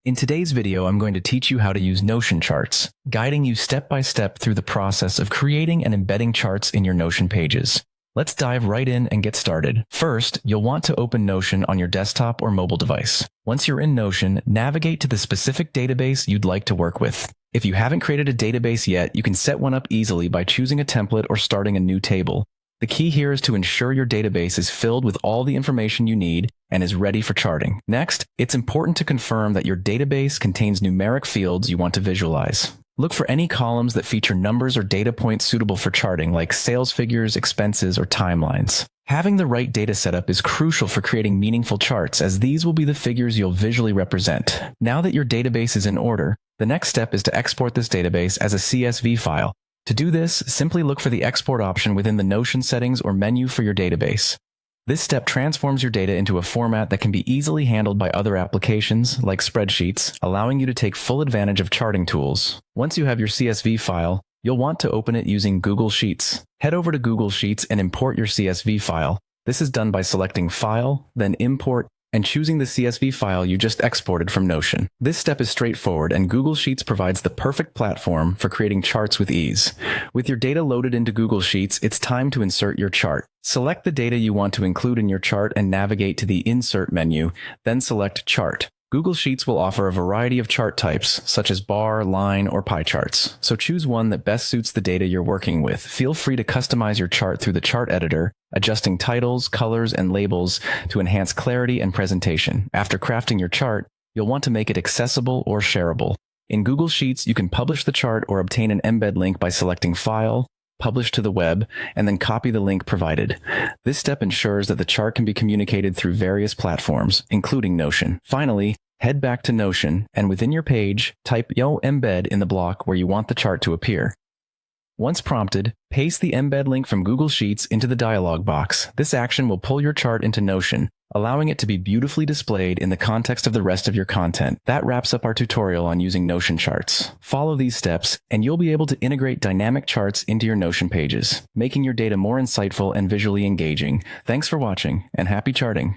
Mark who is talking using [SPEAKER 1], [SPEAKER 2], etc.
[SPEAKER 1] In today's video, I'm going to teach you how to use Notion charts, guiding you step by step through the process of creating and embedding charts in your Notion pages. Let's dive right in and get started. First, you'll want to open Notion on your desktop or mobile device. Once you're in Notion, navigate to the specific database you'd like to work with. If you haven't created a database yet, you can set one up easily by choosing a template or starting a new table. The key here is to ensure your database is filled with all the information you need and is ready for charting. Next, it's important to confirm that your database contains numeric fields you want to visualize. Look for any columns that feature numbers or data points suitable for charting, like sales figures, expenses, or timelines. Having the right data setup is crucial for creating meaningful charts, as these will be the figures you'll visually represent. Now that your database is in order, the next step is to export this database as a CSV file. To do this, simply look for the export option within the Notion settings or menu for your database. This step transforms your data into a format that can be easily handled by other applications, like spreadsheets, allowing you to take full advantage of charting tools. Once you have your CSV file, you'll want to open it using Google Sheets. Head over to Google Sheets and import your CSV file. This is done by selecting File, then Import, and choosing the CSV file you just exported from Notion. This step is straightforward, and Google Sheets provides the perfect platform for creating charts with ease. With your data loaded into Google Sheets, it's time to insert your chart. Select the data you want to include in your chart and navigate to the Insert menu, then select Chart. Google Sheets will offer a variety of chart types, such as bar, line, or pie charts, so choose one that best suits the data you're working with. Feel free to customize your chart through the chart editor, adjusting titles, colors, and labels to enhance clarity and presentation. After crafting your chart, you'll want to make it accessible or shareable. In Google Sheets, you can publish the chart or obtain an embed link by selecting File, Publish to the web, and then copy the link provided. This step ensures that the chart can be communicated through various platforms, including Notion. Finally, head back to Notion, and within your page, type Yo Embed in the block where you want the chart to appear. Once prompted, paste the embed link from Google Sheets into the dialog box. This action will pull your chart into Notion, allowing it to be beautifully displayed in the context of the rest of your content. That wraps up our tutorial on using Notion charts. Follow these steps, and you'll be able to integrate dynamic charts into your Notion pages, making your data more insightful and visually engaging. Thanks for watching, and happy charting!